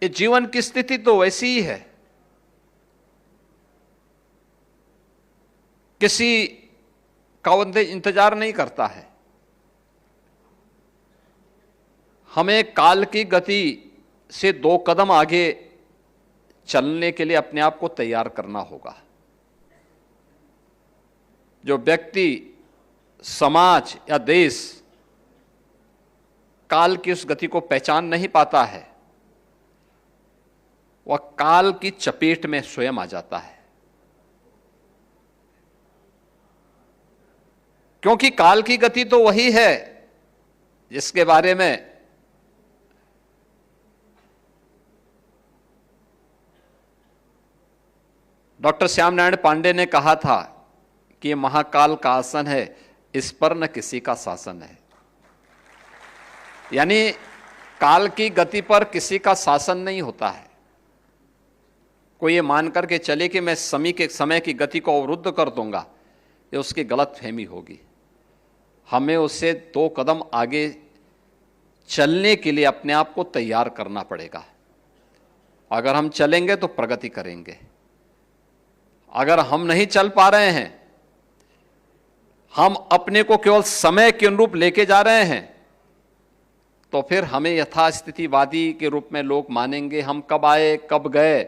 ये जीवन की स्थिति तो वैसी ही है। किसी का इंतजार नहीं करता है। हमें काल की गति से 2 कदम आगे चलने के लिए अपने आप को तैयार करना होगा। जो व्यक्ति, समाज या देश काल की उस गति को पहचान नहीं पाता है, वह काल की चपेट में स्वयं आ जाता है। क्योंकि काल की गति तो वही है जिसके बारे में डॉक्टर श्याम नारायण पांडे ने कहा था कि यह महाकाल का आसन है, इस पर न किसी का शासन है। यानी काल की गति पर किसी का शासन नहीं होता है। कोई ये मान करके चले कि मैं समय की गति को अवरुद्ध कर दूंगा, ये उसकी गलतफहमी होगी। हमें उससे 2 कदम आगे चलने के लिए अपने आप को तैयार करना पड़ेगा। अगर हम चलेंगे तो प्रगति करेंगे। अगर हम नहीं चल पा रहे हैं, हम अपने को केवल समय के अनुरूप लेके जा रहे हैं, तो फिर हमें यथास्थितिवादी के रूप में लोग मानेंगे। हम कब आए कब गए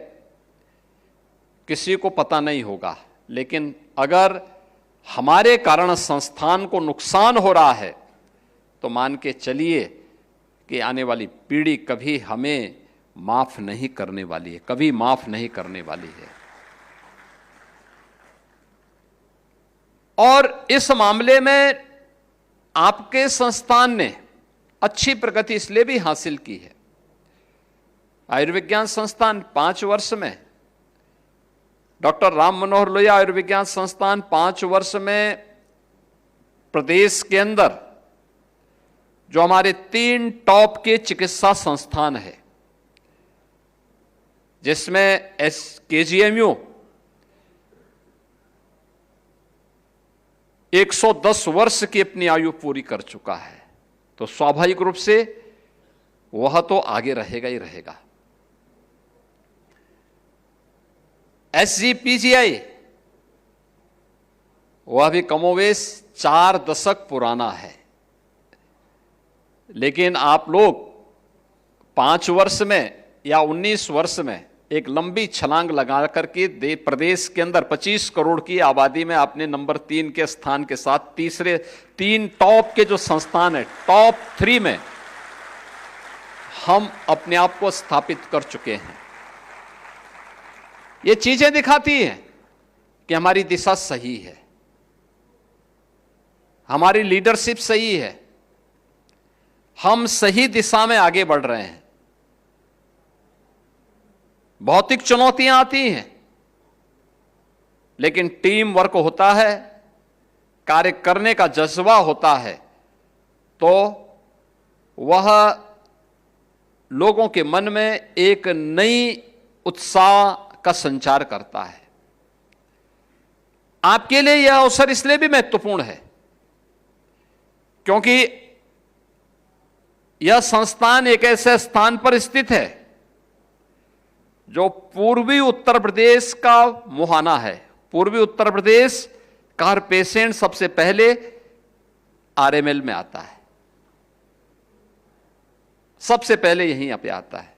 किसी को पता नहीं होगा। लेकिन अगर हमारे कारण संस्थान को नुकसान हो रहा है तो मान के चलिए कि आने वाली पीढ़ी कभी हमें माफ नहीं करने वाली है, कभी माफ नहीं करने वाली है। और इस मामले में आपके संस्थान ने अच्छी प्रगति इसलिए भी हासिल की है। आयुर्विज्ञान संस्थान 5 वर्ष में, डॉक्टर राम मनोहर लोहिया आयुर्विज्ञान संस्थान 5 वर्ष में प्रदेश के अंदर जो हमारे 3 टॉप के चिकित्सा संस्थान है, जिसमें KGMU 110 वर्ष की अपनी आयु पूरी कर चुका है, तो स्वाभाविक रूप से वह तो आगे रहेगा ही रहेगा। SGPGI वह भी कमोवेश 4 दशक पुराना है, लेकिन आप लोग 5 वर्ष में या 19 वर्ष में एक लंबी छलांग लगा करके प्रदेश के अंदर 25 करोड़ की आबादी में आपने नंबर 3 के स्थान के साथ तीसरे 3 टॉप के जो संस्थान है, टॉप 3 में हम अपने आप को स्थापित कर चुके हैं। ये चीजें दिखाती हैं कि हमारी दिशा सही है, हमारी लीडरशिप सही है, हम सही दिशा में आगे बढ़ रहे हैं। भौतिक चुनौतियां आती हैं, लेकिन टीम वर्क होता है, कार्य करने का जज्बा होता है, तो वह लोगों के मन में एक नई उत्साह का संचार करता है। आपके लिए यह अवसर इसलिए भी महत्वपूर्ण है क्योंकि यह संस्थान एक ऐसे स्थान पर स्थित है जो पूर्वी उत्तर प्रदेश का मुहाना है। पूर्वी उत्तर प्रदेश का हर पेशेंट सबसे पहले RML में आता है, सबसे पहले यहीं पे आता है।